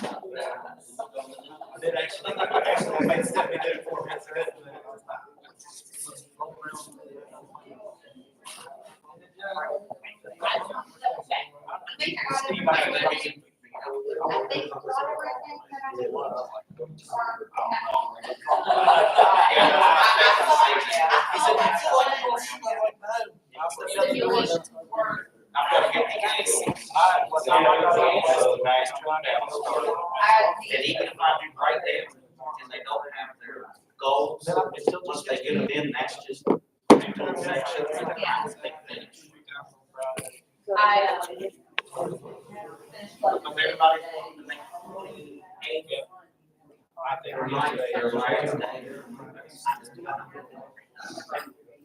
I did actually made Stephanie do it 4 minutes ahead. I've got to get the case. And even if I do right there, and they don't have their goals, once they get them in, that's just two sections. Everybody.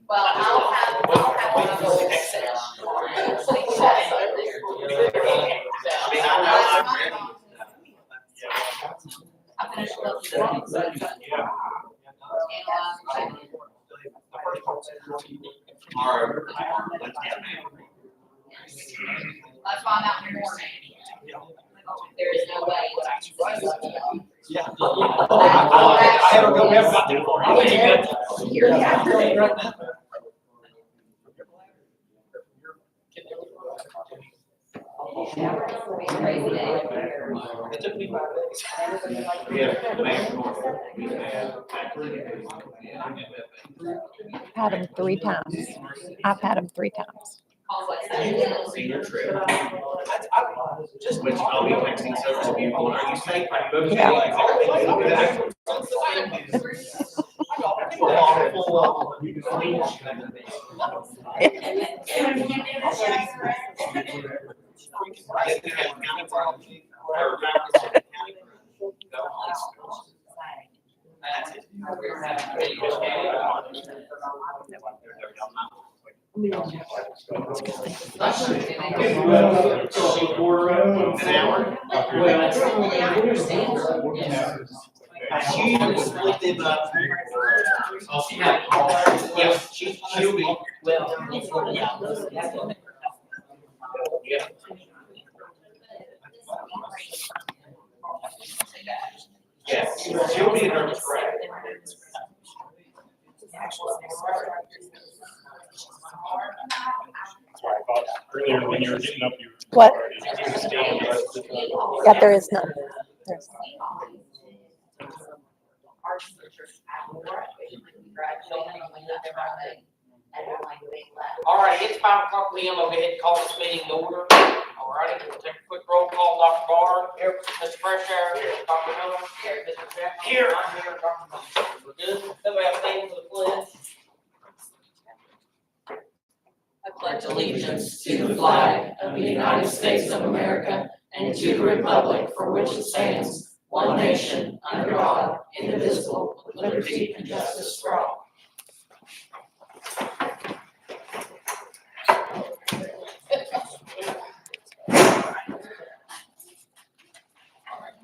Well, I'll have one of those I finished Tomorrow. that's why I'm out in the morning. There is no way. Yeah. I haven't go back about that for It took me 5 days. I've had them 3 times. I've had them 3 times. Senior trip. Just when I'll be texting service people, are you safe? She'll be yeah. Yes, she'll be in her track. Earlier when you were getting up, you were. What? Standing. Yeah, there is none. There's All right, it's 5 o'clock p.m. I'll go ahead and call this meeting to order. All righty, we'll take a quick roll call. Dr. Bard. Here. Mr. Freshour. Here. Dr. Miller. Here. Mr. Chapman. Here. I'm here. Dr. Miller. We're good. Somebody have a stand for the pledge. I pledge allegiance to the flag of the United States of America and to the republic for which it stands, one nation, under God, indivisible, with liberty and justice for all.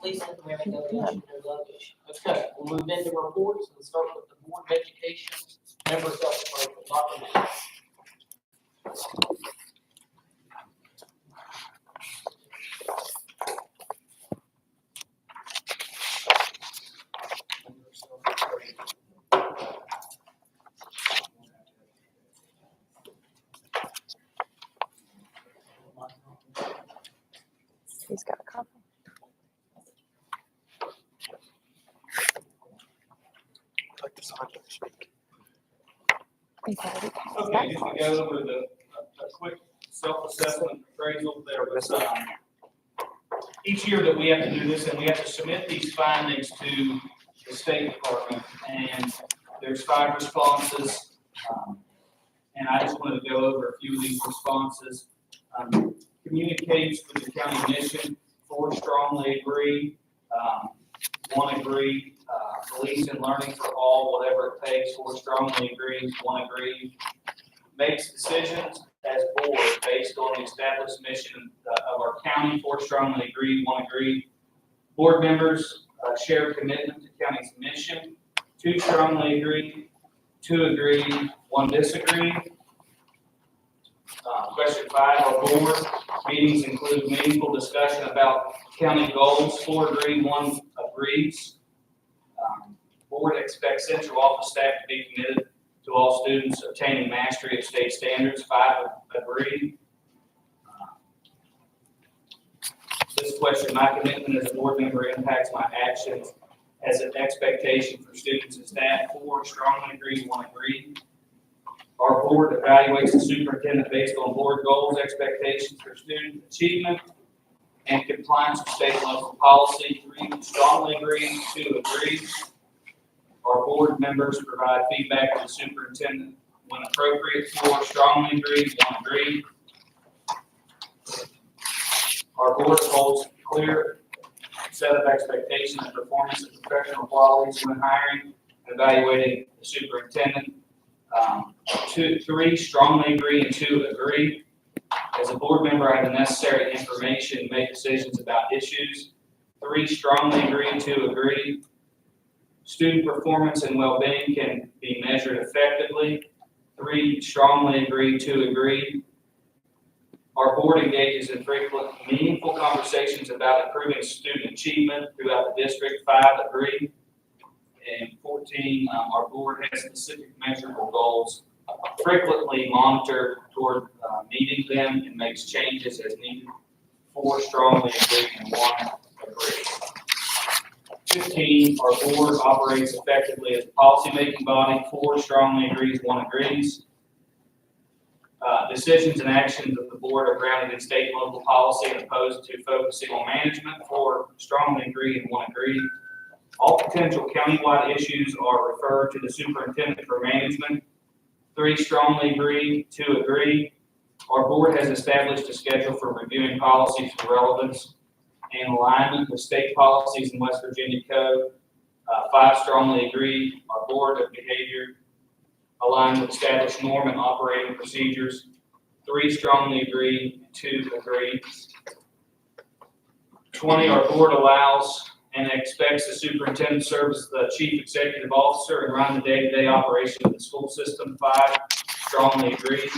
Please let the mayor know that you know love issue. Okay, we'll move into reports and start with the Board of Education members of the board. Dr. Miller. He's got a copy. He's already passed Okay, that just part. to go over a quick self-assessment appraisal there was, each year that we have to do this and we have to submit these findings to the State Department, and there's 5 responses. And I just wanted to go over a few of these responses. Communicates with the county mission, 4 strongly agree, 1 agree, believes in learning for all, whatever it takes, 4 strongly agrees, 1 agrees. Makes decisions as board based on the established mission of our county, 4 strongly agreed, 1 agreed. Board members share commitment to county's mission. 2 strongly agree, 2 agree, 1 disagree. Question 5, our board meetings include meaningful discussion about county goals. 4 agree, 1 agrees. Board expects central office staff to be committed to all students obtaining mastery of state standards. 5 agree. This question, my commitment as a board member impacts my actions as an expectation for students and staff. 4 strongly agree, 1 agree. Our board evaluates the superintendent based on board goals, expectations for student achievement, and compliance with state and local policy. 3 strongly agree, 2 agree. Our board members provide feedback to the superintendent when appropriate. 4 strongly agree, 1 agree. Our board holds clear set of expectations and performance and professional qualities when hiring and evaluating the superintendent. 3 strongly agree and 2 agree. As a board member, I have the necessary information to make decisions about issues. 3 strongly agree, 2 agree. Student performance and well-being can be measured effectively. 3 strongly agree, 2 agree. Our board engages in frequent, meaningful conversations about improving student achievement throughout the district. 5 agree. And 14, our board has specific measurable goals, frequently monitor toward meeting them and makes changes as needed. 4 strongly agree and 1 agree. 15, our board operates effectively as a policymaking body. 4 strongly agrees, 1 agrees. Decisions and actions of the board are grounded in state and local policy and opposed to focusing on management. 4 strongly agree and 1 agree. All potential countywide issues are referred to the superintendent for management. 3 strongly agree, 2 agree. Our board has established a schedule for reviewing policies for relevance and alignment with state policies in West Virginia Code. 5 strongly agree. Our board of behavior aligned with established norm and operating procedures. 3 strongly agree, 2 agree. 20, our board allows and expects the superintendent to serve as the chief executive officer and run the day-to-day operation of the school system. 5 strongly agree.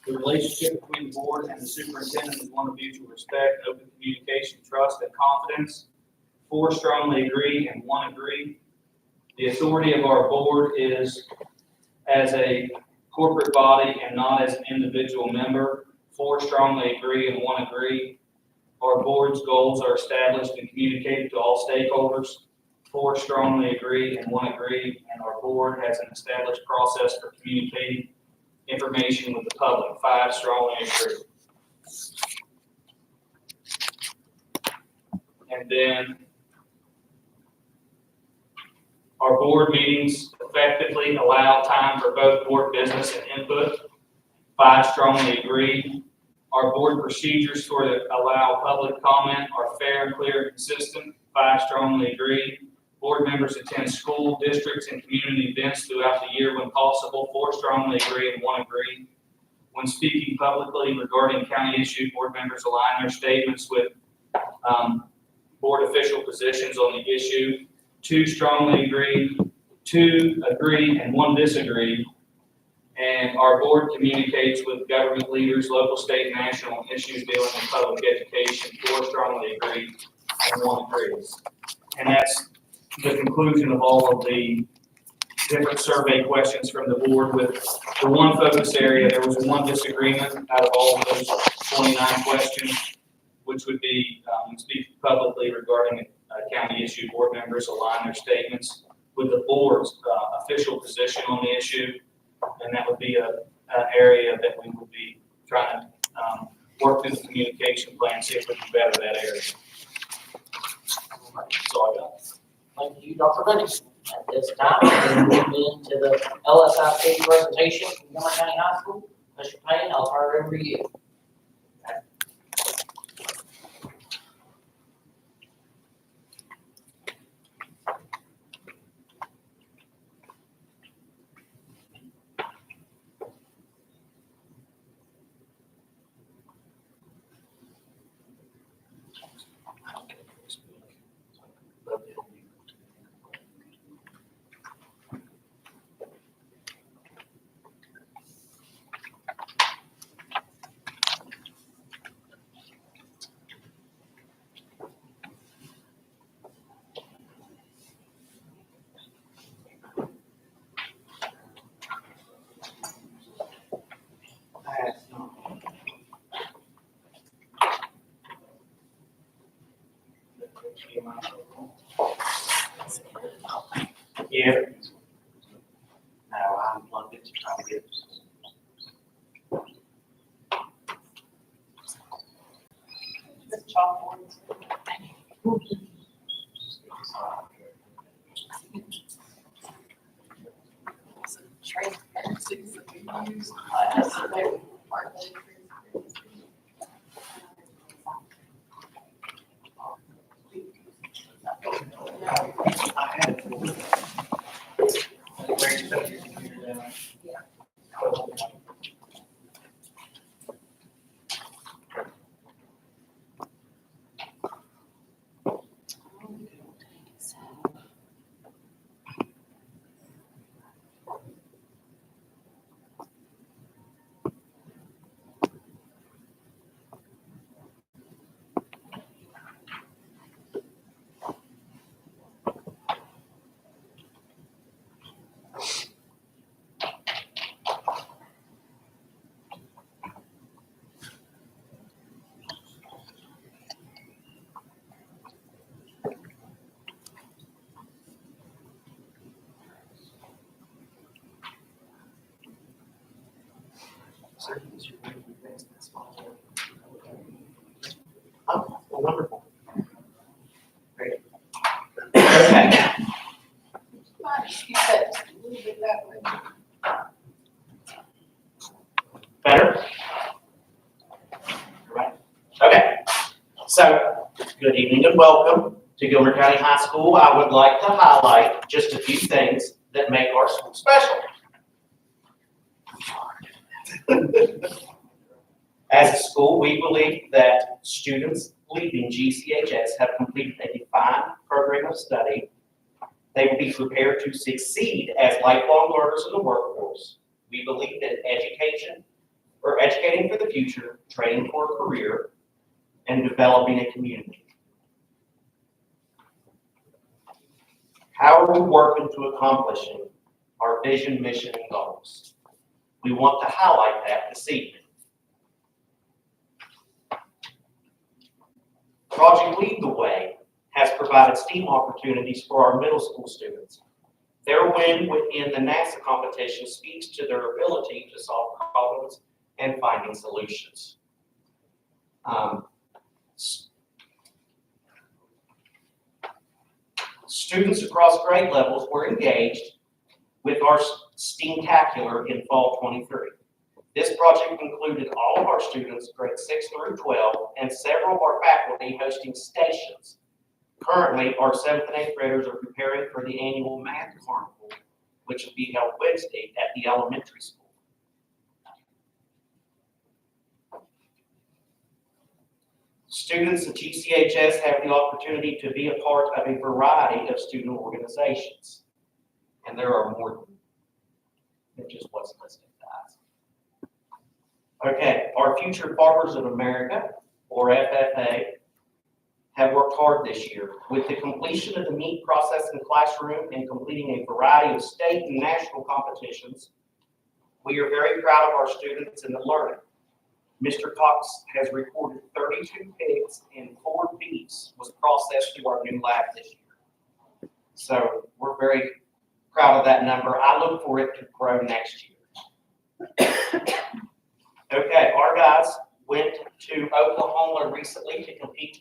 The relationship between the board and the superintendent is one of mutual respect, open communication, trust, and confidence. 4 strongly agree and 1 agree. The authority of our board is as a corporate body and not as an individual member. 4 strongly agree and 1 agree. Our board's goals are established and communicated to all stakeholders. 4 strongly agree and 1 agree. And our board has an established process for communicating information with the public. 5 strongly agree. And then our board meetings effectively allow time for both board business and input. 5 strongly agree. Our board procedures for allow public comment are fair, clear, and consistent. 5 strongly agree. Board members attend school, districts, and community events throughout the year when possible. 4 strongly agree and 1 agree. When speaking publicly regarding county issues, board members align their statements with board official positions on the issue. 2 strongly agree, 2 agree, and 1 disagree. And our board communicates with government leaders, local, state, and national on issues dealing with public education. 4 strongly agree and 1 agrees. And that's the conclusion of all of the different survey questions from the board. With the 1 focus area, there was 1 disagreement out of all of those 29 questions, which would be speak publicly regarding a county issue. Board members align their statements with the board's official position on the issue. And that would be an area that we would be trying to work through the communication plan, see if we can better that area. That's all I got. Thank you, Dr. Bennett. At this time, we'll move into the LSIP presentation from Warren County High School. Mr. Payne, I'll turn it over to you. Yeah. No, I'm plugged into trying to get. The chalkboards. Transparency is that we use. I had it. Where you put your computer down? Oh, well, wonderful. Great. Okay. You said a little bit that way. Better? Right. Okay. So, good evening and welcome to Gilmer County High School. I would like to highlight just a few things that make our school special. As a school, we believe that students leaving GCHS have completed a defined program of study. They will be prepared to succeed as lifelong learners in the workforce. We believe that educating for the future, training for a career, and developing a community. How are we working to accomplishing our vision, mission, and goals? We want to highlight that this evening. Project Lead the Way has provided STEAM opportunities for our middle school students. Their win within the NASA competition speaks to their ability to solve problems and finding solutions. Students across grade levels were engaged with our STEAMtacular in fall 23. This project included all of our students, grades 6 through 12, and several of our faculty hosting stations. Currently, our 7th and 8th graders are preparing for the annual Math Carnival, which will be held Wednesday at the elementary school. Students at GCHS have the opportunity to be a part of a variety of student organizations. And there are more than just what's listed, guys. Okay, our Future Farmers of America, or FFA, have worked hard this year. With the completion of the meat processing classroom and completing a variety of state and national competitions, we are very proud of our students and the learning. Mr. Cox has reported 32 pigs and 4 beefs was processed through our new lab this year. So we're very proud of that number. I look for it to grow next year. Okay, our guys went to Oklahoma recently to compete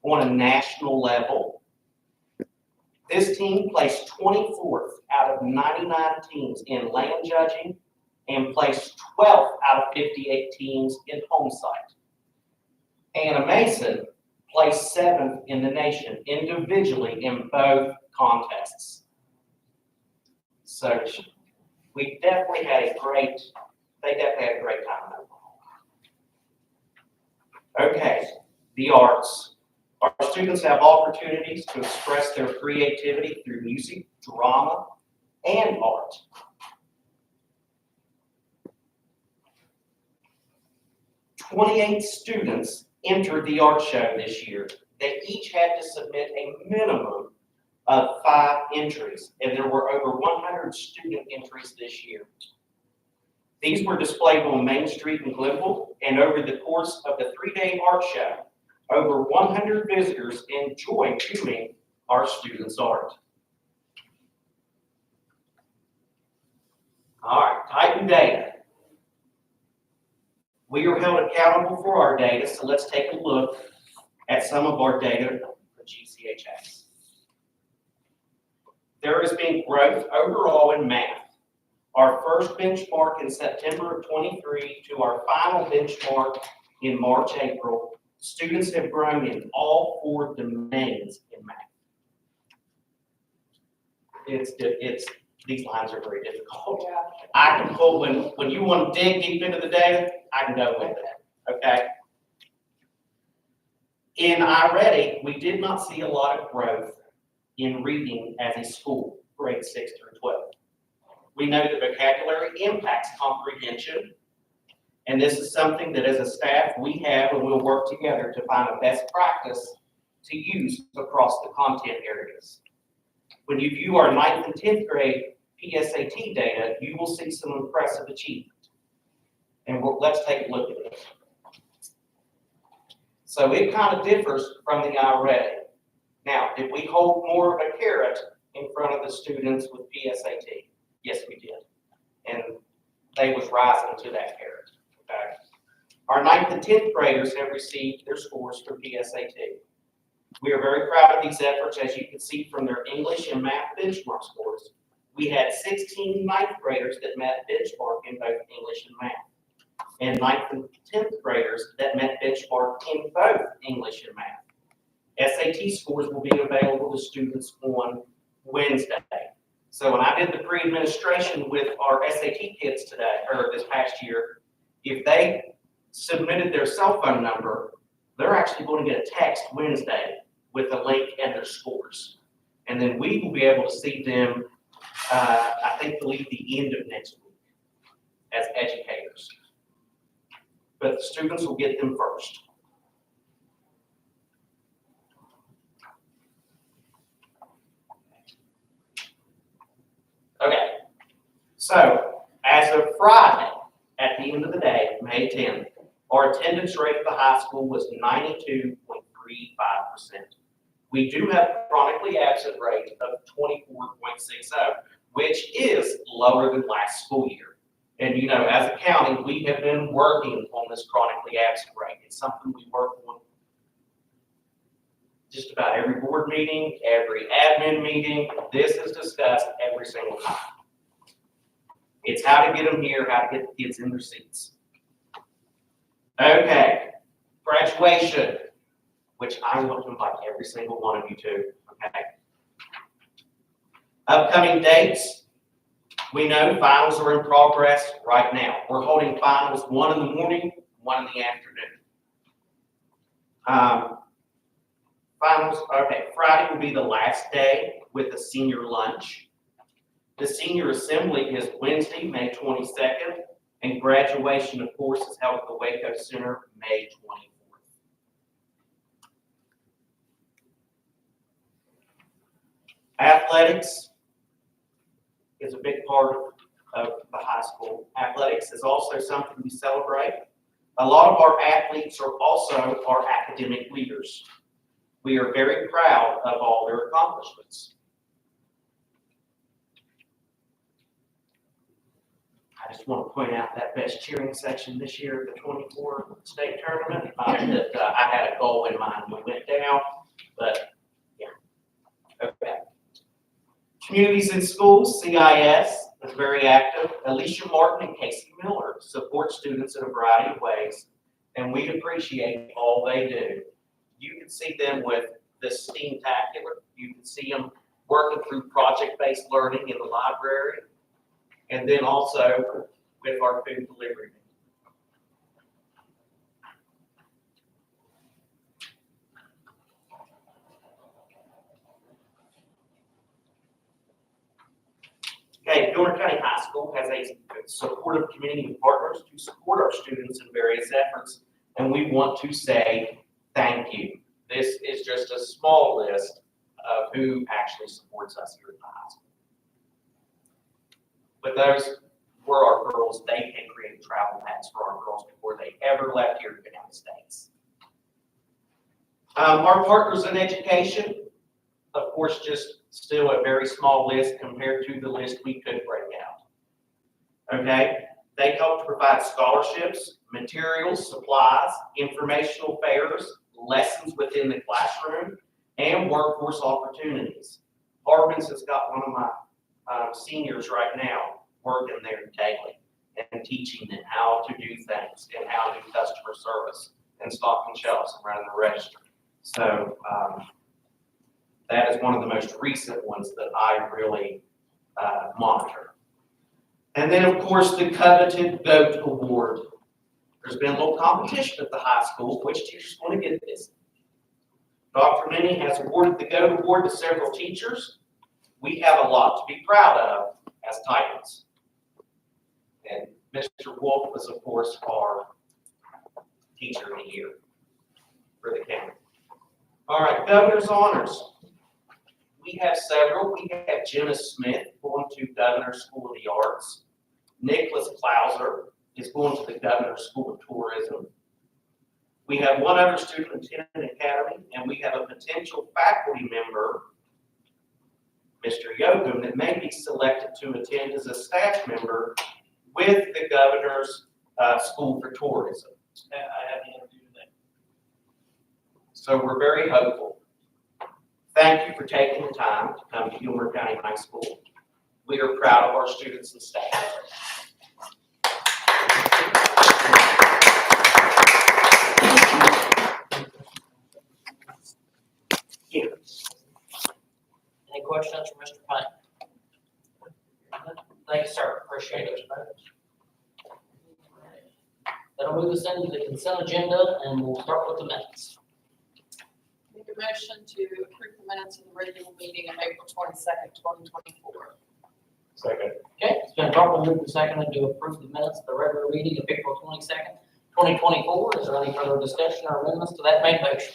on a national level. This team placed 24th out of 99 teams in land judging and placed 12th out of 58 teams in home site. Anna Mason placed 7th in the nation individually in both contests. So we definitely had a great, they definitely had a great time in Oklahoma. Okay, the arts. Our students have opportunities to express their creativity through music, drama, and art. "28 students entered the art show this year. They each had to submit a minimum of 5 entries, and there were over 100 student entries this year. These were displayed on Main Street in Glenville, and over the course of the 3-day art show, Over 100 visitors enjoy viewing our students' art. All right, Titan data. We are held accountable for our data, so let's take a look at some of our data for GCHS. There has been growth overall in math. Our first benchmark in September of 23 to our final benchmark in March, April, students have grown in all 4 domains in math. These lines are very difficult. I can pull, when you want to dig deep into the data, I can go with it, okay? In iReady, we did not see a lot of growth in reading as a school, grades 6 through 12. We know that vocabulary impacts comprehension, and this is something that as a staff we have and we'll work together to find a best practice to use across the content areas. When you view our 9th and 10th grade PSAT data, you will see some impressive achievement. And let's take a look at this. So it kind of differs from the iReady. Now, did we hold more of a carrot in front of the students with PSAT? Yes, we did. And they was rising to that carrot, okay? Our 9th and 10th graders have received their scores for PSAT. We are very proud of these efforts, as you can see from their English and math benchmark scores. We had 16 9th graders that met benchmark in both English and math, and 9th and 10th graders that met benchmark in both English and math. SAT scores will be available to students on Wednesday. So when I did the pre-administration with our SAT kids today, or this past year, if they submitted their cell phone number, they're actually going to get a text Wednesday with a link and their scores. And then we will be able to see them, I believe the end of next week as educators. But the students will get them first. Okay, so as of Friday, at the end of the day, May 10th, our attendance rate at the high school was 92.35%. We do have a chronically absent rate of 24.60, which is lower than last school year. And you know, as a county, we have been working on this chronically absent rate. It's something we work on just about every board meeting, every admin meeting. This is discussed every single time. It's how to get them here, how to get the kids in their seats. Okay, graduation, which I want to invite every single one of you to, okay? Upcoming dates, we know finals are in progress right now. We're holding finals 1 in the morning, 1 in the afternoon. Finals, okay, Friday will be the last day with the senior lunch. The senior assembly is Wednesday, May 22nd, and graduation, of course, is held at the Waco Center, May 24th. Athletics is a big part of the high school. Athletics is also something we celebrate. A lot of our athletes are also our academic leaders. We are very proud of all their accomplishments. I just want to point out that best cheering section this year at the 24 state tournament, that I had a goal in mind. We went down, but yeah. Okay. Communities in Schools, CIS, is very active. Alicia Martin and Casey Miller support students in a variety of ways, and we appreciate all they do. You can see them with the STEAM-tacular. You can see them working through project-based learning in the library, and then also with our food delivery. Okay, Gilmer County High School has a supportive community of partners to support our students in various efforts, and we want to say thank you. This is just a small list of who actually supports us here at the high school. But those were our girls. They had created travel packs for our girls before they ever left here to the United States. Our partners in education, of course, just still a very small list compared to the list we could break out. Okay, they help to provide scholarships, materials, supplies, informational fairs, lessons within the classroom, and workforce opportunities. Harbin's has got one of my seniors right now working there daily and teaching them how to do things and how to do customer service and stocking shelves and running the register. So that is one of the most recent ones that I really monitor. And then, of course, the coveted GOAT Award. There's been a little competition at the high school, which teachers want to get this. Dr. Minnie has awarded the GOAT Award to several teachers. We have a lot to be proud of as Titans. And Mr. Wolf was, of course, our Teacher of the Year for the county. All right, Governor's Honors. We have several. We have Jenna Smith going to Governor's School of the Arts. Nicholas Klauser is going to the Governor's School of Tourism. We have one other student attending Academy, and we have a potential faculty member, Mr. Yogum, that may be selected to attend as a staff member with the Governor's School for Tourism. I have the interview today. So we're very hopeful. Thank you for taking the time to come to Gilmer County High School. We are proud of our students and staff. Any questions for Mr. Payne? Thank you, sir. Appreciate it. That'll move us into the consent agenda, and we'll start with the minutes. Make a motion to approve the minutes of the regular meeting of April 22nd, 2024. Second. Okay, it's been properly moved and seconded to approve the minutes of the regular meeting of April 22nd, 2024. Is there any further discussion or amendments to that main motion?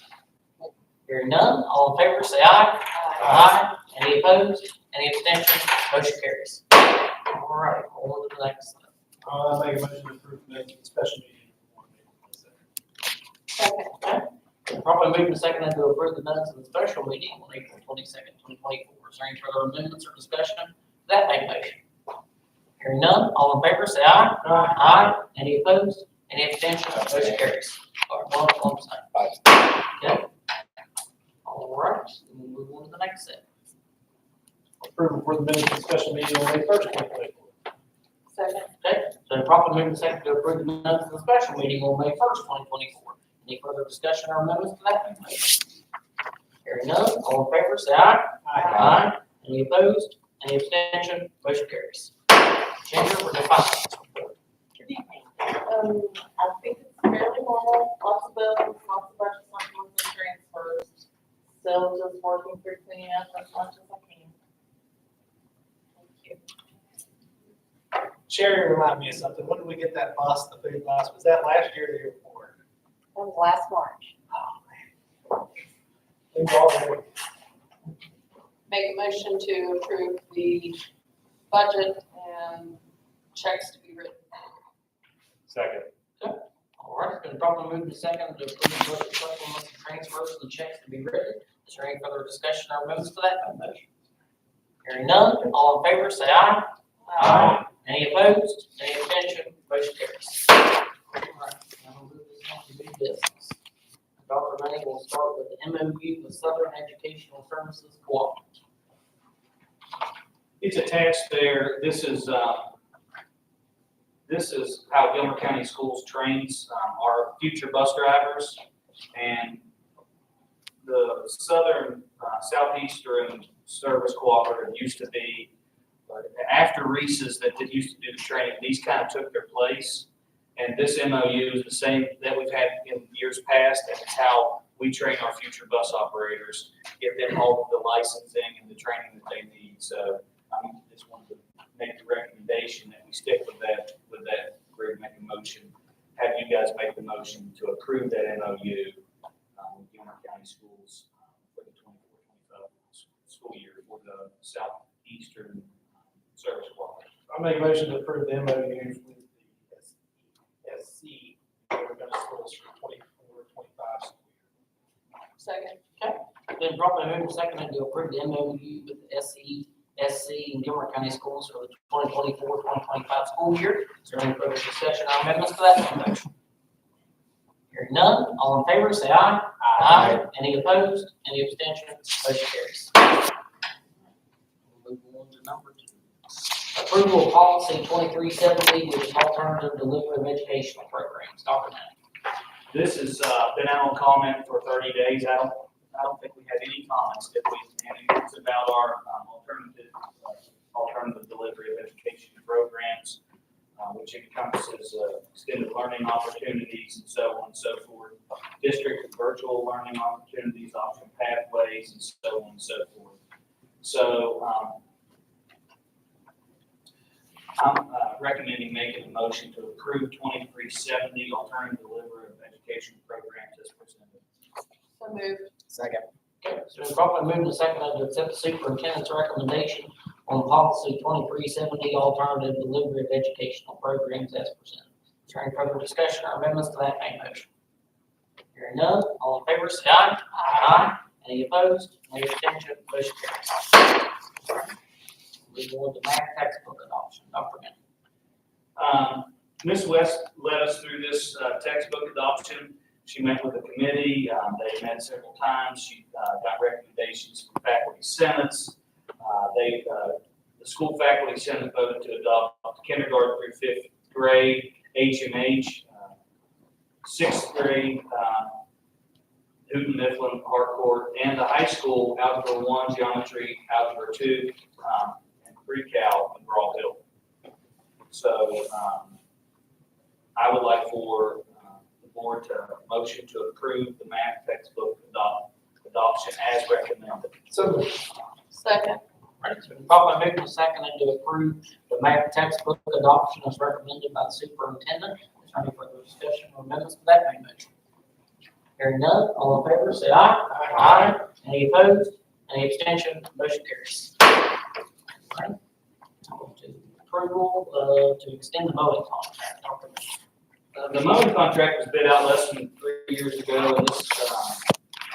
Hearing none, all in favor, say aye. Aye. Any opposed? Any abstentions? Motion carries. All right, on to the next slide. I'll make a motion to approve the special meeting. Second. Properly moved and seconded to approve the minutes of the special meeting on April 22nd, 2024. Is there any further amendments or discussion to that main motion? Hearing none, all in favor, say aye. Aye. Any opposed? Any abstentions? Motion carries. All right, one side. Okay. All right, we'll move on to the next set. Approval for the minutes of the special meeting on May 1st, 2024. Second. Okay, so properly moved and seconded to approve the minutes of the special meeting on May 1st, 2024. Any further discussion or amendments to that main motion? Hearing none, all in favor, say aye. Aye. Any opposed? Any abstention? Motion carries. Ginger, we're to finance. Good evening. I think it's fairly normal, lots of bills, lots of budget supplements and transfers. Still just working through cleaning up as much as I can. Thank you. Sherry, remind me of something. When did we get that bus, the food bus? Was that last year or the year before? That was last March. Oh, man. We've already, Make a motion to approve the budget and checks to be written. Second. All right, it's been properly moved and seconded to approve the budget supplements and transfers and checks to be written. Is there any further discussion or amendments to that motion? Hearing none, all in favor, say aye. Aye. Any opposed? Any abstention? Motion carries. All right, now we'll move this on to new business. Dr. Money will start with the MOU with Southern Educational Services Cooperative. It's attached there. This is how Gilmer County Schools trains our future bus drivers. And the Southern Southeastern Service Cooperative used to be, after Reese's that used to do the training, these kind of took their place. And this MOU is the same that we've had in years past, and it's how we train our future bus operators, get them all of the licensing and the training that they need. So I just wanted to make the recommendation that we stick with that group, make a motion, have you guys make the motion to approve that MOU with Gilmer County Schools for the 24-25 school year for the Southeastern Service Cooperative. I'll make a motion to approve the MOU with the SC, Gilmer County Schools for 24-25 school year. Second. Been properly moved and seconded to approve the MOU with the SC and Gilmer County Schools for the 2024-2025 school year. Is there any further discussion or amendments to that motion? Hearing none, all in favor, say aye. Aye. Any opposed? Any abstentions? Motion carries. Move on to number 2. Approval of policy 2370, which is alternative delivery of educational programs. Dr. Knapp. This has been out on comment for 30 days. I don't think we had any comments, did we? And it's about our alternative delivery of education programs, which encompasses extended learning opportunities and so on and so forth, district and virtual learning opportunities, option pathways, and so on and so forth. So I'm recommending making a motion to approve 2370 alternative delivery of education programs as presented. So moved. Second. Okay, so it's properly moved and seconded to accept the superintendent's recommendation on policy 2370, alternative delivery of educational programs as presented. Is there any further discussion or amendments to that main motion? Hearing none, all in favor, say aye. Aye. Any opposed? Any abstention? Motion carries. Move on to math textbook adoption. Dr. Bennett. Ms. West led us through this textbook adoption. She met with the committee. They met several times. She got recommendations from faculty senates. The school faculty senate voted to adopt kindergarten through 5th grade, HMH, 6th grade, Newton Mifflin, Harcourt, and the high school Algebra 1, Geometry, Algebra 2, and Pre-Cal in Broad Hill. So I would like for the board to motion to approve the math textbook adoption as recommended. So Second. Right, so it's properly moved and seconded to approve the math textbook adoption as recommended by the superintendent. Is there any further discussion or amendments to that main motion? Hearing none, all in favor, say aye. Aye. Any opposed? Any abstention? Motion carries. Right. Approval to extend the mowing contract. Dr. Bennett. The mowing contract was bid out less than 3 years ago, and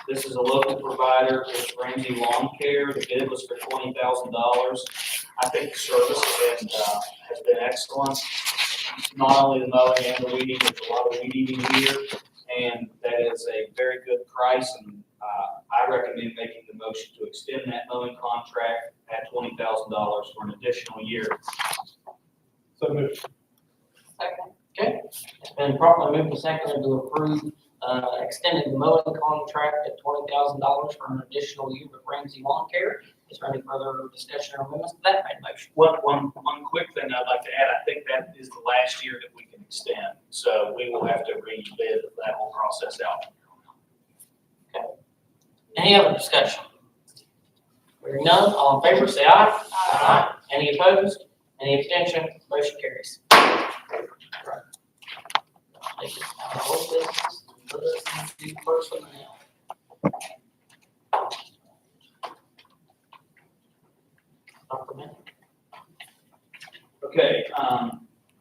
this is a local provider, it's Ramsey Lawn Care. The bid was for $20,000. I think the service has been excellent. Not only the mowing and the weeding, there's a lot of weed eating here, and that is a very good price, and I recommend making the motion to extend that mowing contract at $20,000 for an additional year. So moved. Second. Okay, it's been properly moved and seconded to approve extending the mowing contract at $20,000 for an additional year with Ramsey Lawn Care. Is there any further discussion or amendments to that main motion? One quick thing I'd like to add, I think that is the last year that we can extend, so we will have to rebid that whole process out. Any other discussion? Hearing none, all in favor, say aye. Aye. Any opposed? Any abstention? Motion carries. Take this out of old business, put us into personnel. Dr. Bennett. Okay,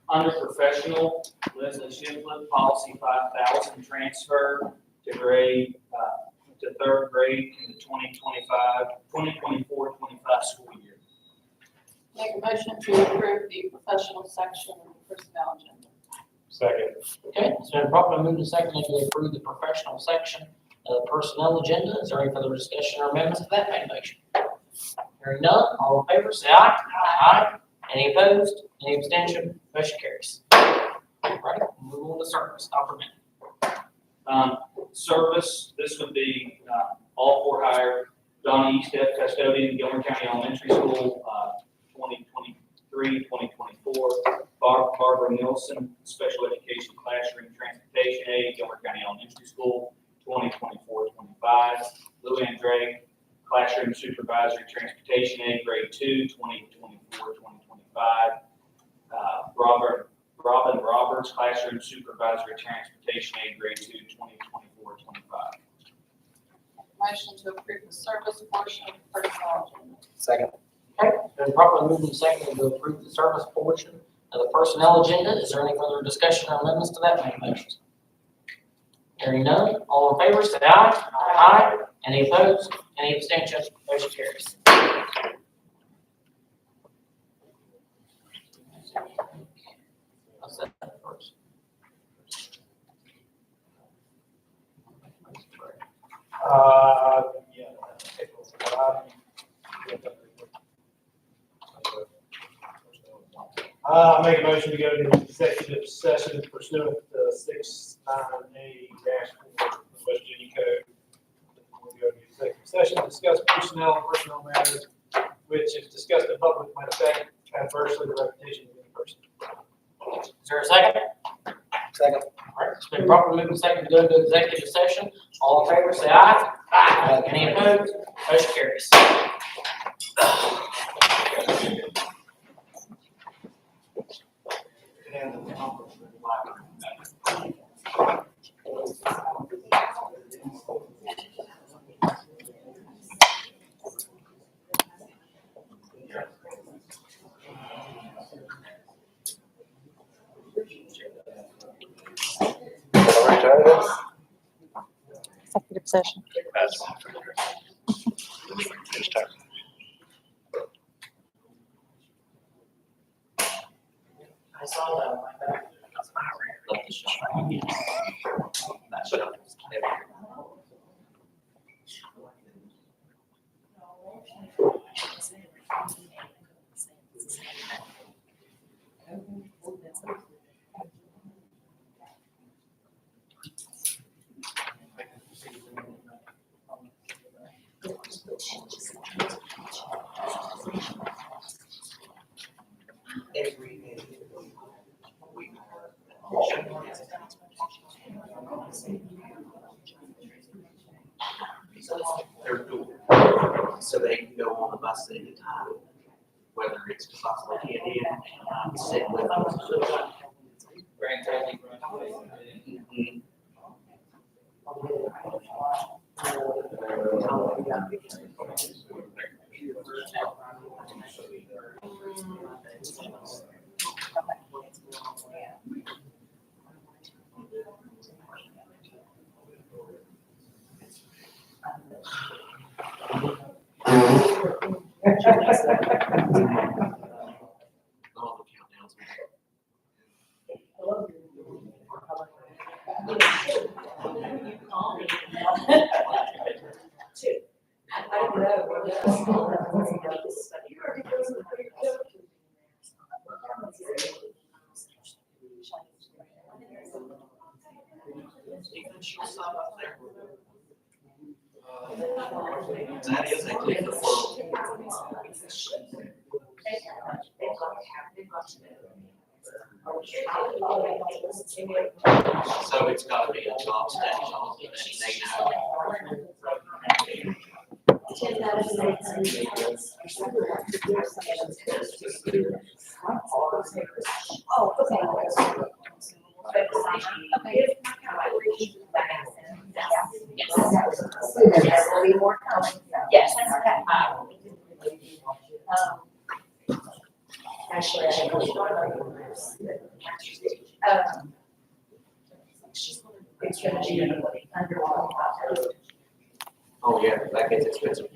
under professional, Leslie Shiflett, policy 5,000, transfer to grade, to 3rd grade in the 2024-25 school year. Make a motion to approve the professional section of the personnel agenda. Second. Okay, it's been properly moved and seconded to approve the professional section of the personnel agenda. Is there any further discussion or amendments to that main motion? Hearing none, all in favor, say aye. Aye. Any opposed? Any abstention? Motion carries. All right, move on to service. Dr. Bennett. Service, this would be all for hire. Donna Eastep, custodian, Gilmer County Elementary School, 2023, 2024. Barbara Nielsen, special education classroom transportation aide, Gilmer County Elementary School, 2024, 25. Luann Drake, classroom supervisory transportation aide, grade 2, 2024, 2025. Robin Roberts, classroom supervisory transportation aide, grade 2, 2024, 25. Motion to approve the service portion of the personnel agenda. Second. Okay, it's been properly moved and seconded to approve the service portion of the personnel agenda. Is there any further discussion or amendments to that main motion? Hearing none, all in favor, say aye. Aye. Any opposed? Any abstentions? Motion carries. I'll set that first. Yeah. I make a motion to go into executive session pursuant to 69A-4 West Virginia Code. We'll go into executive session to discuss personnel and personnel matters, which if discussed in public might affect adversely the reputation of any person. Is there a second? Second. All right, it's been properly moved and seconded to go into executive session. All in favor, say aye. Aye. Any opposed? Motion carries. Executive session. I saw that on my back. Let this just try again. That should help. There we go. They're dual, so they can go on the bus at any time, whether it's to possibly get in, sit with them. Grand Valley. Mhm. All the countdowns. That is a clear deferral. So it's gotta be a job study on it, and they know. Oh, okay. There will be more coming. Yes. Actually, it's gonna be under. Oh, yeah, that gets expensive.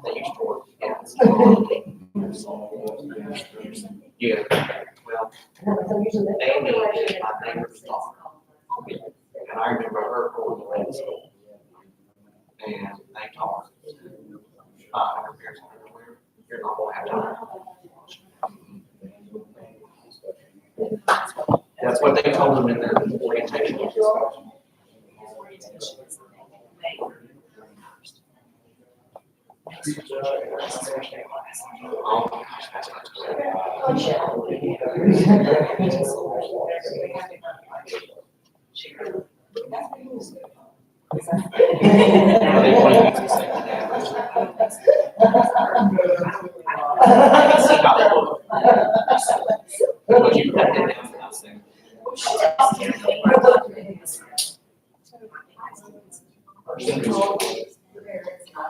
They used to work, yeah. Yeah, well, Amy, my neighbor's daughter. And I remember her going to red school. And they taught her. Her parents everywhere, you're not gonna have time. That's what they told them in their orientation. Oh, gosh, that's not good. They want to use the same thing. I can see how they look. But you got that down, I think.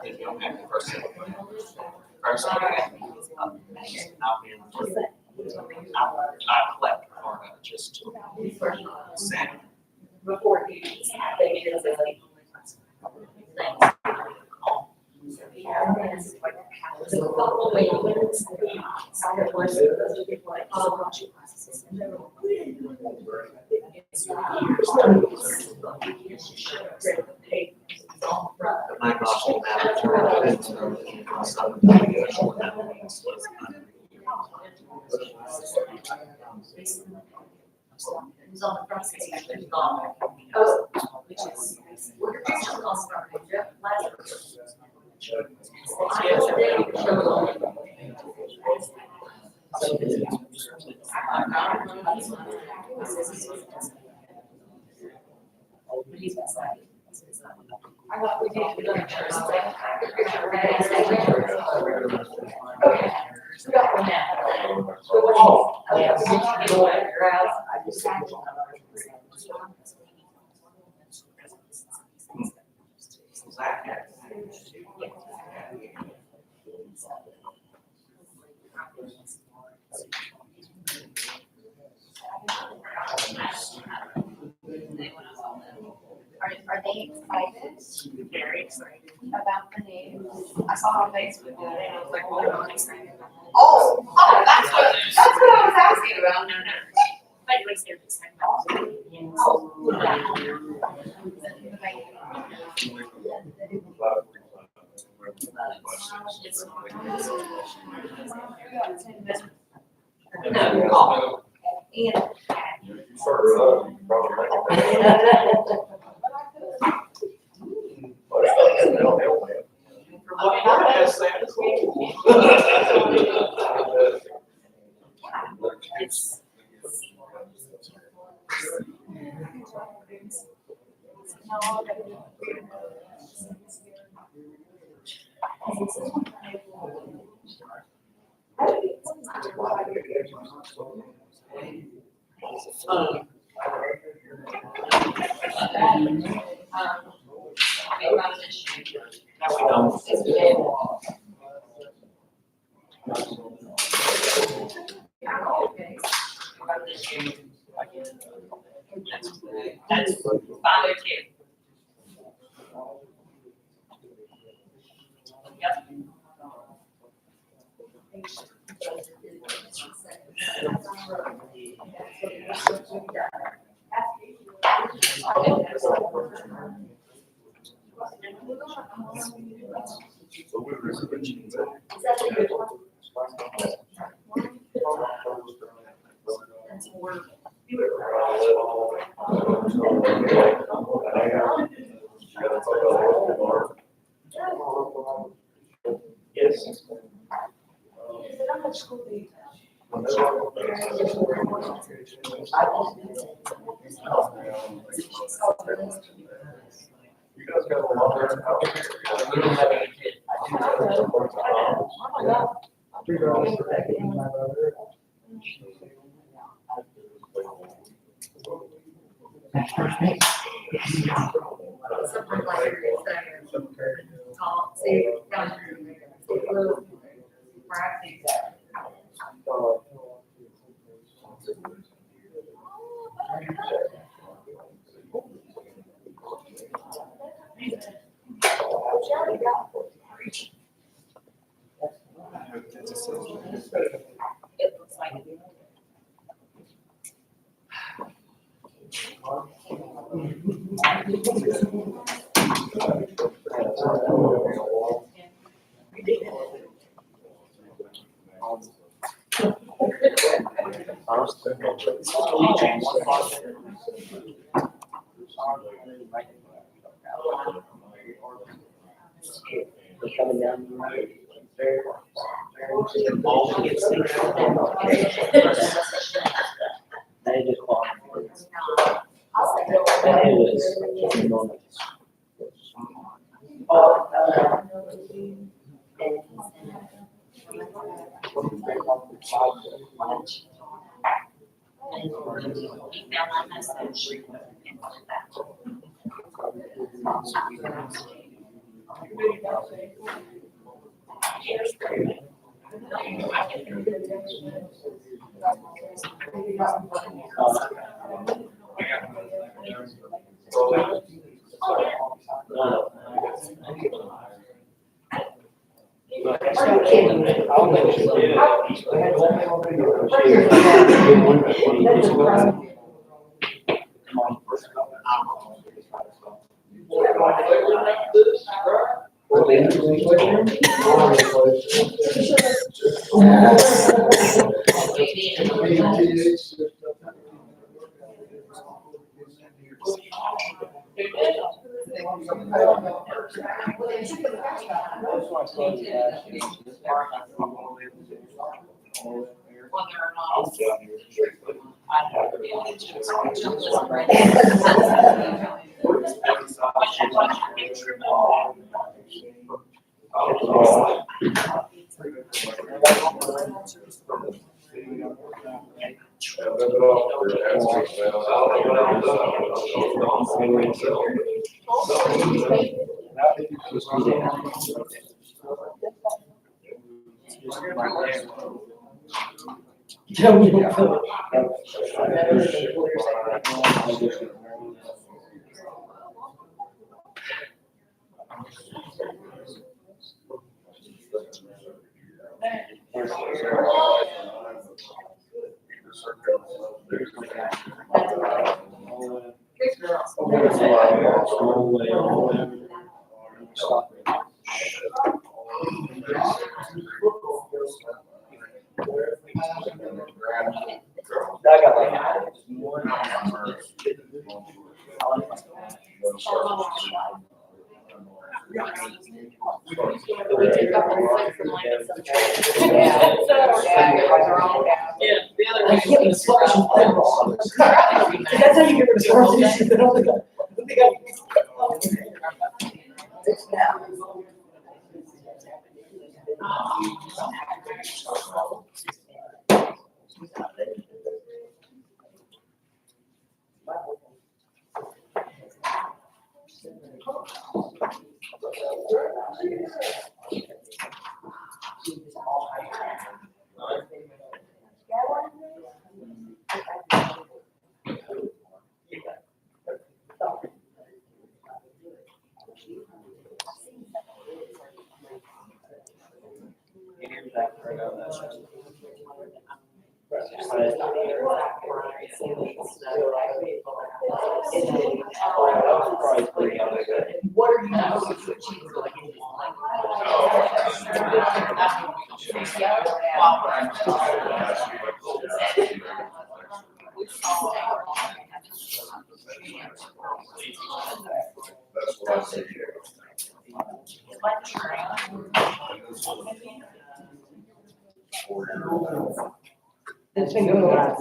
If you don't have the first. First, I'll be in the first. I'll collect part of it just to send. Before you, they should say like. My gospel Who's on the front seat, actually gone. Oh, which is, where your picture comes from, Jeff Lazarus. I thought we did the pictures. Okay. We got one now. Oh, yeah. I just. Are they excited Very excited. about the news? I saw on Facebook today, and I was like, Well, well, I'm excited. oh, that's what I was asking about. No, no. But at least they're excited about it. Oh, No. It's. That's 502. Yep. That's more. Yes. You guys got a lot of. We don't have any kids. Something like tall, see, down here. Right. It looks like. Coming down the road. Very. They just walk. It was normal. Email my message. Whether or not. I have to be able to just We took up on six and like some. Yeah, the other I can't even splash and play ball. That's how you get rid of sore tissues. They don't think What are you hoping to achieve? That's what I say. It's been going on.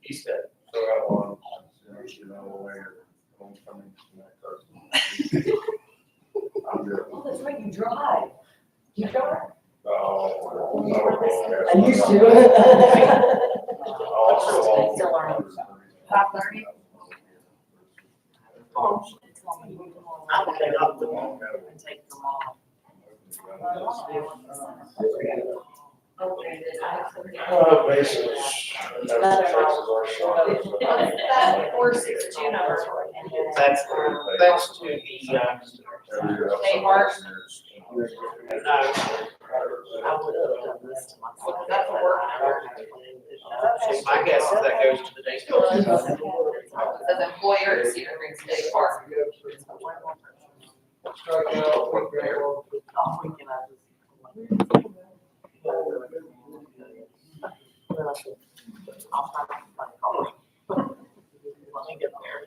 He said, so I want, you know, where homecoming tonight. I'm good. Oh, that's right, you drive. You drive? I I used to. Also, Still are. 5:30? I would take off the wall and take them off. Bases. That's our shot. That 462 number. That's to the, Kmart. no, I would have done this to myself. That's a work number. my guess is that goes to the day store. Says employer exceeding state park. Strike out, quick gravel. I'm thinking I just. I'll try to find a color. Let me get there.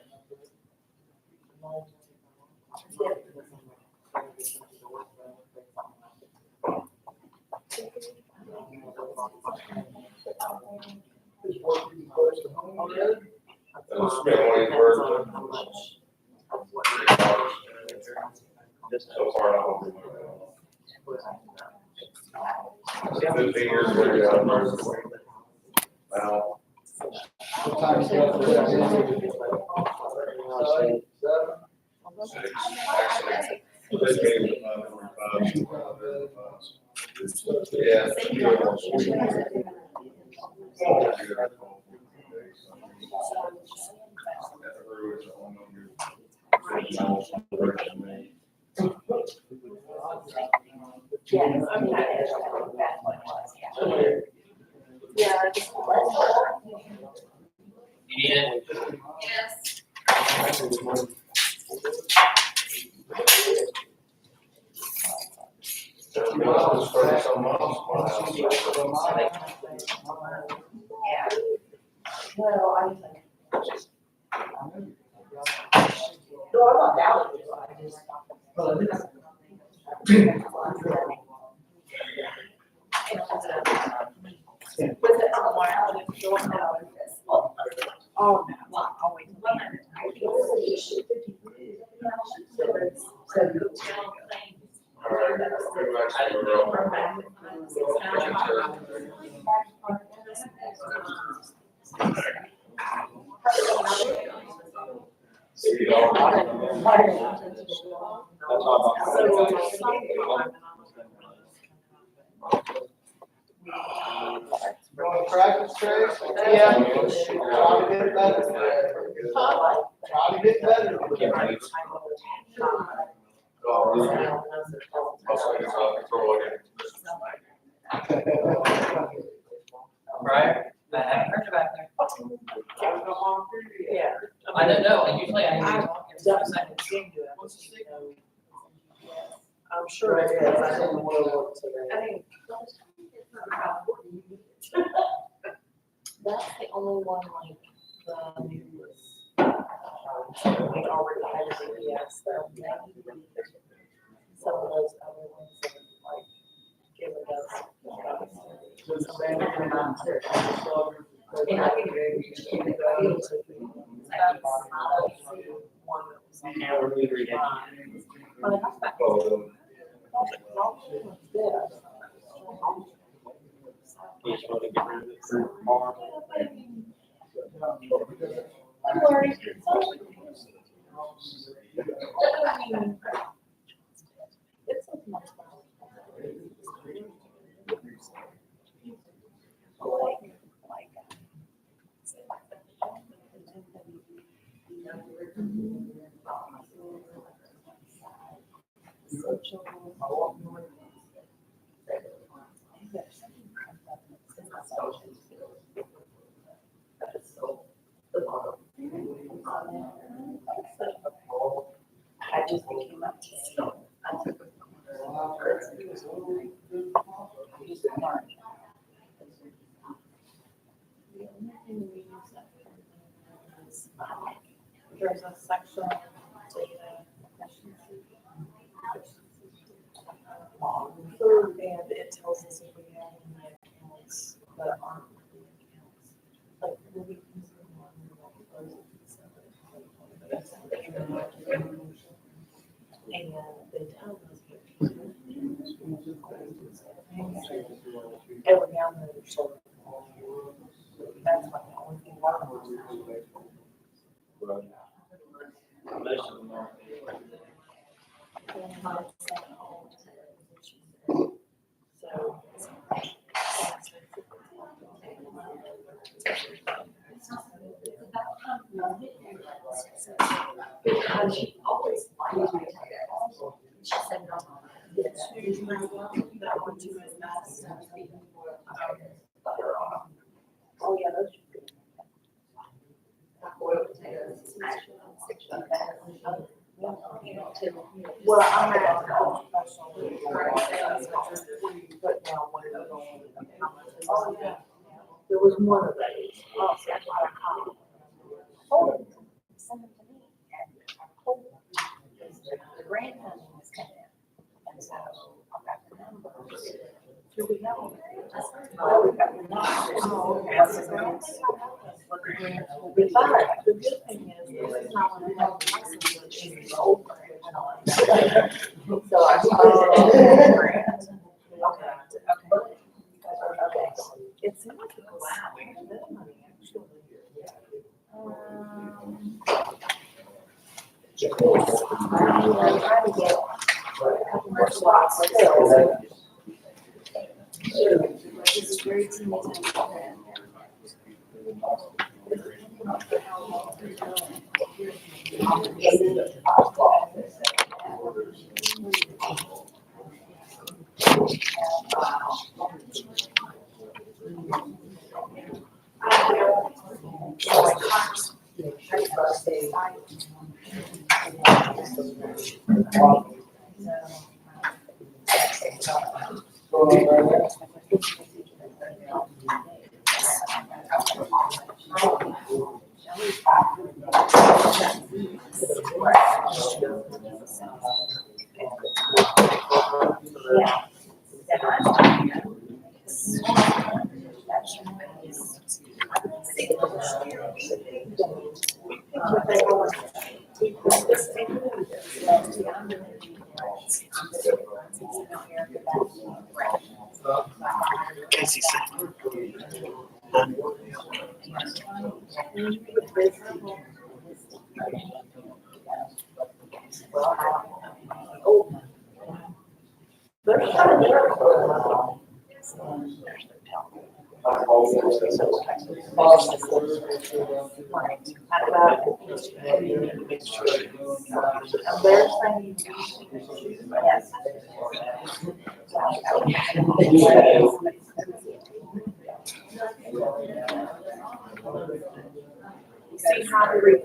That's been one of these words. So far, I don't. 15 years later, now. What time is it? Six, actually, this game, yeah. Yeah. You need it? Yes. Well, I think. No, I'm not doubting you, I just. Was it on the wire? Oh, no, I'll wait. You want to practice, Trace? Yeah. Try to get better. Try to get better. Right? I haven't heard about that. Yeah. I don't know, usually I I hear don't understand you. I'm sure it is, I didn't want to look today. That's the only one like The newest. We already had a GPS, so maybe some of those other ones that are like giving us. And I can reach in the field to. That's one that was. Now we're moving it. But You just want to get rid of it for tomorrow. I'm worried. It's so much I just came up to see. I took it. There's a section, data, efficiency. And it tells us if we have any accounts that aren't really accounts. Like, will we consider one like those? And they tell us. Every now and then, so. That's like the only thing. Oh, yeah, those. Well, I'm at. Oh, yeah. There was one of those. Oh, that's why I called. Hold it. Send them to me. Hold it. The grandmother was coming in. And so I got the number. Here we go. Well, we got the number. Oh, okay. But the good thing is, this is not when I have the license, but she's over. So I called the grant. Okay. Okay. It seems like it goes out. Actually. I tried to get a couple more slots still. This is very teeny tiny. See how to read.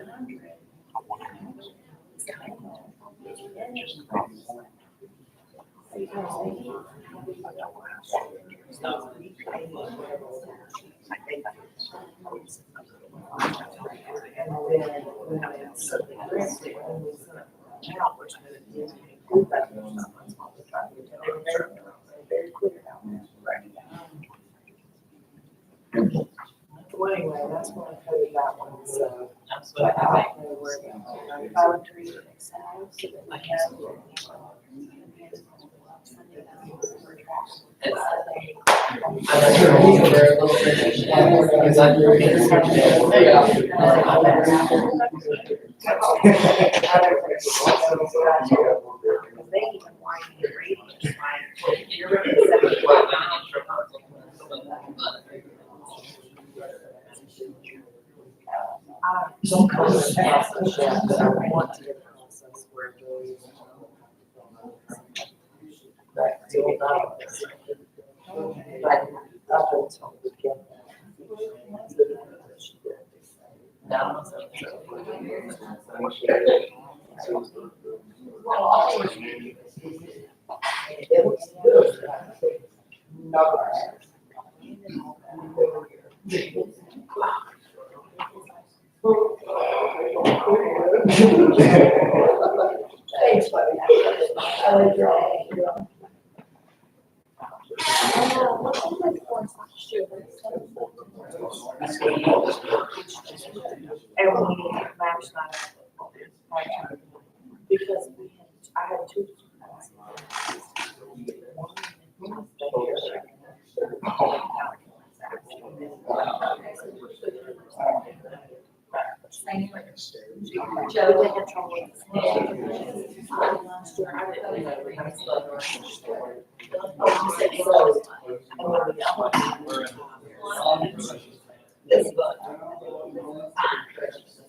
Well, anyway, that's when I coded that one, so. But I don't know where the poetry is. They even want me to read it, like, you're ready to say. Don't come as fast as that, but I want to get the process where it goes. But still not. But up until we get that. It was good. Thanks, buddy. I like your. And we matched that. Because I had two. Joe, they had trouble with his head. Last year, I didn't know. He said, so, this book.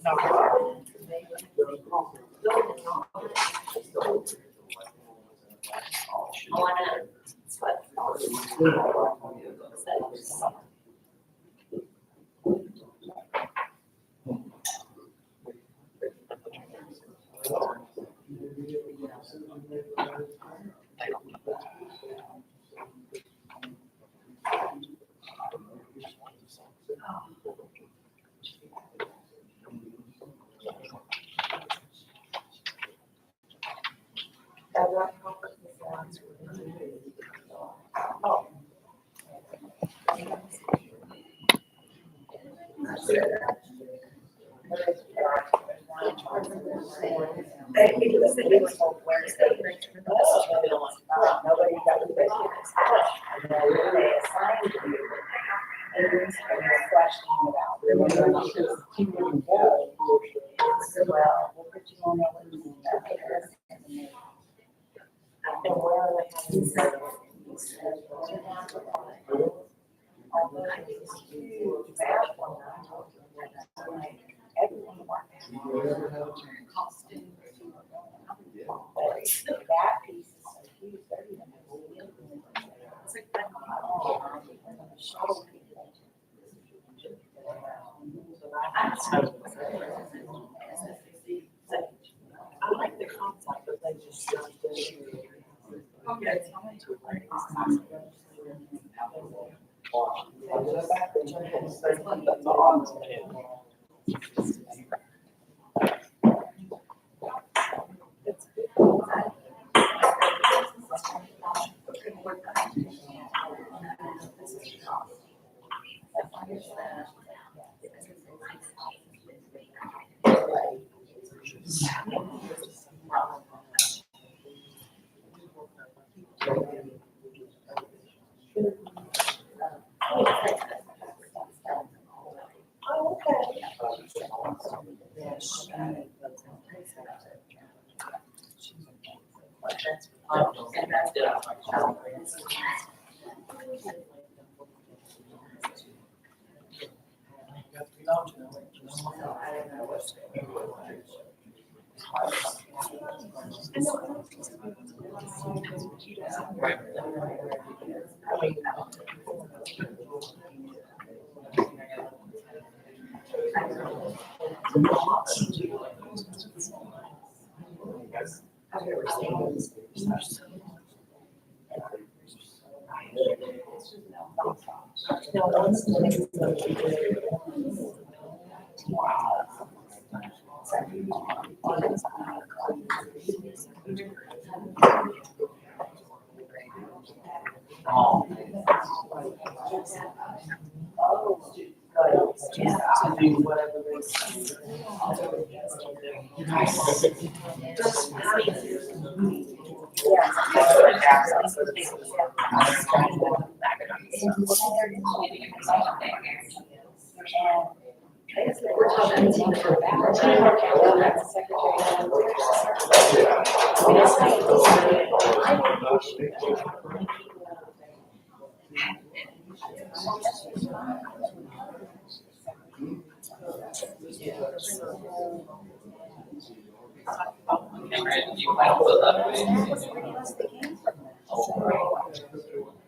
No problem. Oh, I know. It's what. Nobody got the business. They assigned you. And you're questioning about. Well, we'll put you on that one. And where are they? He said, although it's huge, bad one, everyone wants costumes. That piece is so huge, they're even. It's like that. Shuttle people. I like the concept, but they just don't do it. Okay.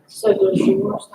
So does yours?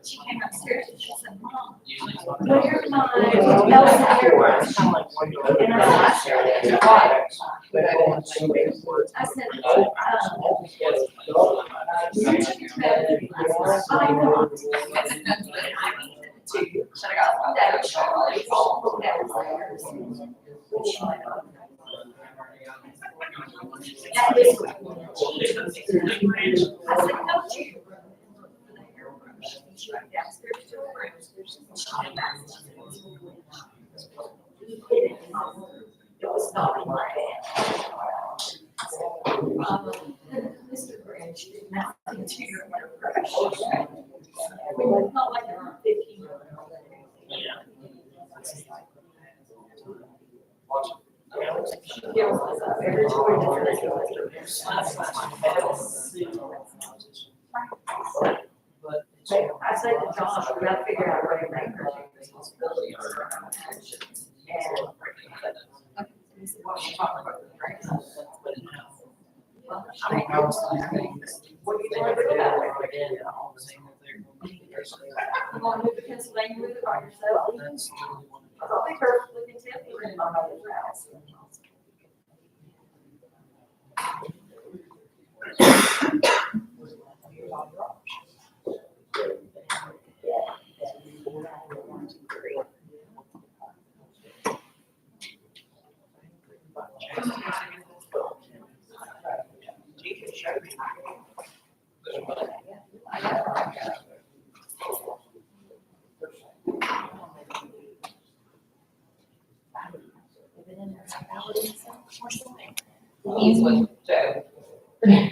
She came upstairs and she said, Mom. Here's my Elsa airbrush. And I said, Mr. Branch, nothing to your brush. I mean, it's not like there aren't 15. I said to John, we gotta figure out a way to make her take responsibility for her own actions. And he said, well, we'll talk about the grant. Well, I mean, what do you want to do about it? I'm going to move to Pennsylvania with it by yourself. I'll be perfectly content with it on my other house. He's with Joe.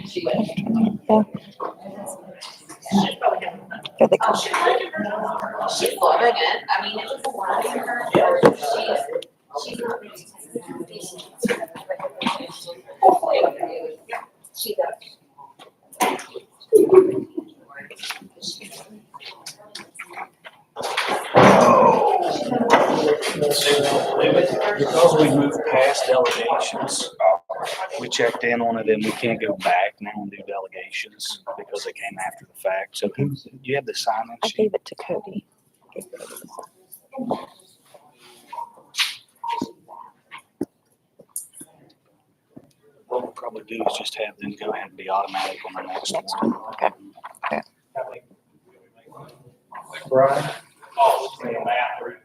She went. For the She's loving it. I mean, it was a lot for her. She's not really taking it. Hopefully, she does. Because we moved past delegations, we checked in on it and we can't go back now and do delegations because they came after the fact. So you have the sign-in I sheet? gave it to Cody. Gave Cody the- What we'll probably do is just have them go ahead and be automatic on the next one. Okay. Brian? Oh, it's in the bathroom.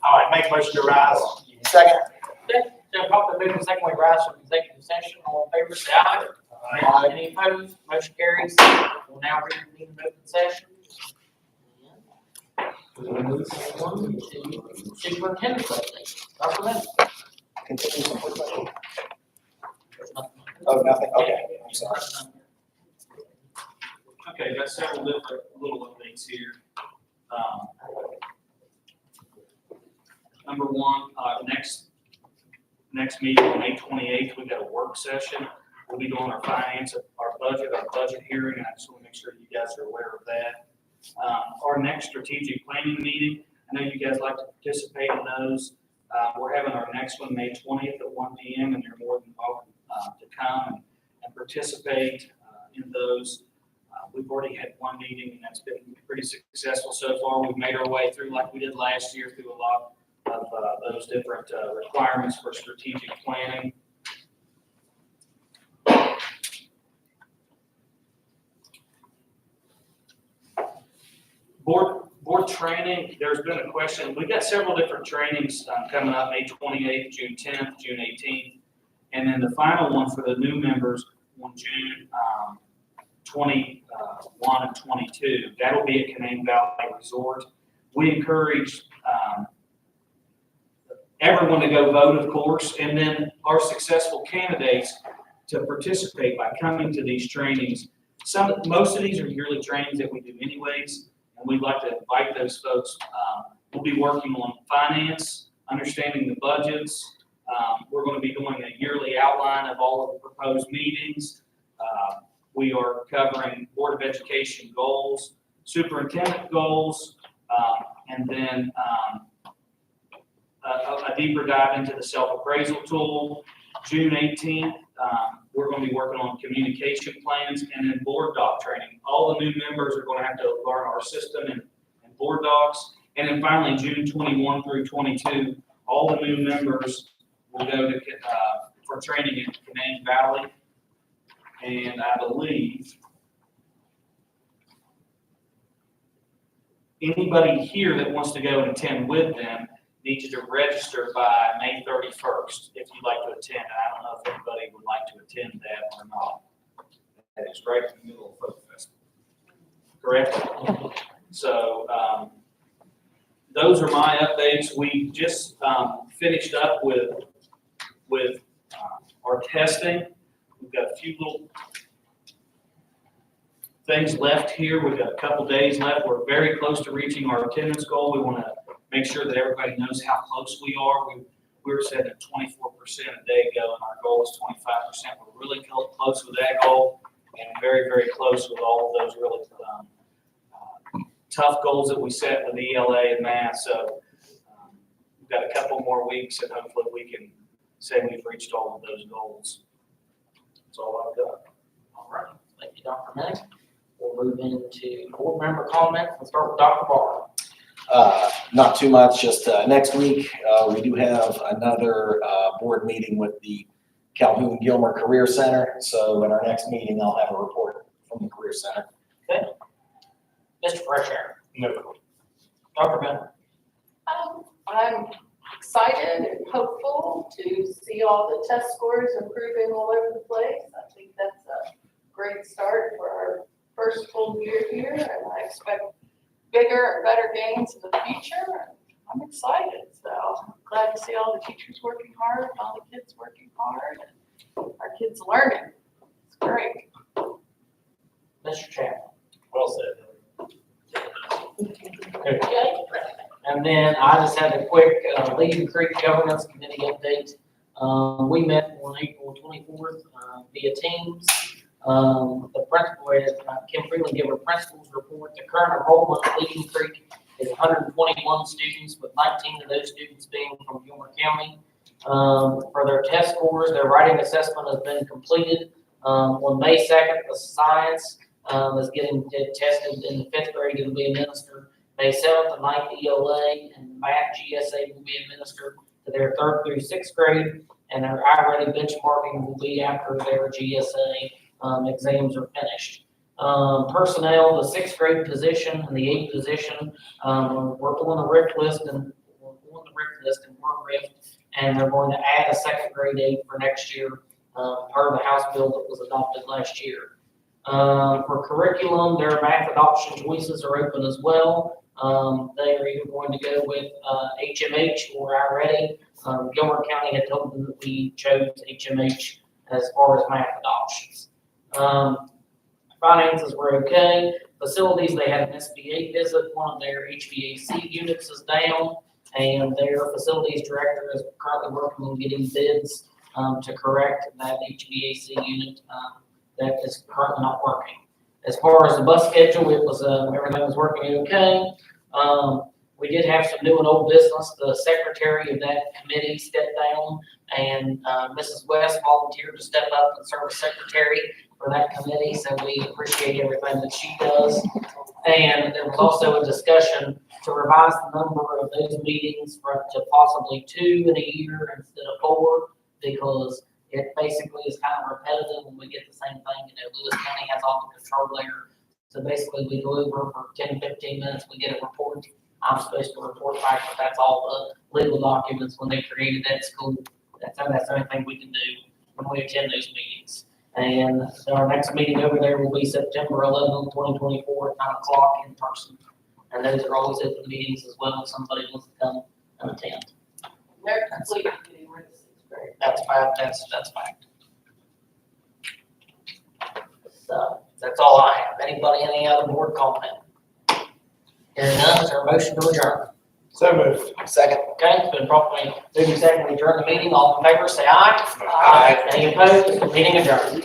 All right, make a motion to rise. Second. So properly moved and second, we rise from executive session. All in favor, say aye. Aye. Any opposed? Motion carries. We'll now reconvene the open session. Superintendent update. Dr. Lynn. Oh, nothing, okay, I'm sorry. Okay, got several different little updates here. Number one, next meeting on May 28th, we've got a work session. We'll be doing our budget hearing, and I just want to make sure you guys are aware of that. Our next strategic planning meeting, I know you guys like to participate in those. We're having our next one May 20th at 1 p.m., and you're more than welcome to come and participate in those. We've already had one meeting, and that's been pretty successful so far. We've made our way through, like we did last year, through a lot of those different requirements for strategic planning. Board board training, there's been a question. We've got several different trainings coming up, May 28th, June 10th, June 18th. And then the final one for the new members on June 21 and 22. That'll be at Canaan Valley Resort. We encourage everyone to go vote, of course, and then our successful candidates to participate by coming to these trainings. Most of these are yearly trainings that we do anyways, and we'd like to invite those folks. We'll be working on finance, understanding the budgets. We're going to be doing a yearly outline of all of the proposed meetings. We are covering Board of Education goals, superintendent goals, and then a deeper dive into the self-appraisal tool. June 18th, we're going to be working on communication plans and then board doc training. All the new members are going to have to learn our system and board docs. And then finally, June 21 through 22, all the new members will go to for training in Canaan Valley. And I believe anybody here that wants to go and attend with them needs to register by May 31st if you'd like to attend. And I don't know if anybody would like to attend that or not. That is right in the middle of Folk Festival. Correct? So those are my updates. We just finished up with our testing. We've got a few little things left here. We've got a couple days left. We're very close to reaching our attendance goal. We want to make sure that everybody knows how close we are. We were set at 24% a day ago, and our goal is 25%. We're really close with that goal, and very, very close with all of those really tough goals that we set with ELA and math. So we've got a couple more weeks, and hopefully we can say we've reached all of those goals. That's all I've got. All right, thank you, Dr. Minnick. We'll move into board member comments. We'll start with Dr. Barr. Not too much, just next week, we do have another board meeting with the Calhoun Gilmer Career Center. So at our next meeting, I'll have a report from the Career Center. Okay. Mr. Freshour. No. Dr. Minnick. I'm excited and hopeful to see all the test scores improving all over the place. I think that's a great start for our first full year here, and I expect bigger and better gains in the future. I'm excited, so I'm glad to see all the teachers working hard, all the kids working hard, and our kids learning. It's great. Mr. Chapman. Well said. Okay. And then I just had a quick Legion Creek Governance Committee update. We met on April 24th via Teams. The principal is Kim Freeland gave her principal's report. The current enrollment at Legion Creek is 121 students, with 19 of those students being from Gilmer County. For their test scores, their writing assessment has been completed. On May 2nd, the science is getting tested in the 5th grade. It will be administered. May 7th and 9th ELA and math GSA will be administered to their 3rd through 6th grade, and their iReady benchmarking will be after their GSA exams are finished. Personnel, the 6th grade position and the 8th position, we're on the RIF list and we're RIF, and they're going to add a 2nd grade aide for next year, per the House bill that was adopted last year. For curriculum, their math adoption choices are open as well. They are either going to go with HMH or iReady. Gilmer County had told them that we chose HMH as far as math adoptions. Finances were okay. Facilities, they had an SBA visit. One of their HVAC units is down, and their facilities director is currently working on getting bids to correct that HVAC unit that is currently not working. As far as the bus schedule, it was everything was working okay. We did have some new and old business. The secretary of that committee stepped down, and Mrs. West volunteered to step up and serve as secretary for that committee, so we appreciate everything that she does. And there was also a discussion to revise the number of those meetings to possibly 2 in a year instead of 4, because it basically is kind of repetitive when we get the same thing. Lewis County has all the control there, So basically, we go over for 10, 15 minutes, we get a report. I'm supposed to report back, but that's all the legal documents when they created that school. That's the only thing we can do when we attend those meetings. And our next meeting over there will be September 11th, 2024 at 9 o'clock in person. And those are always open meetings as well if somebody wants to come and attend. They're completely getting rid of sixth grade. That's fact, that's fact. So, that's all I have. Anybody, any other board comment? Hearing none, is there a motion to adjourn? So moved. Second. Okay, it's been properly moved and seconded to adjourn the meeting. All in favor, say aye. Aye. Any opposed? Meeting adjourned.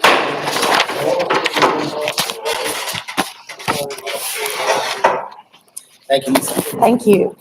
Thank you. Thank you.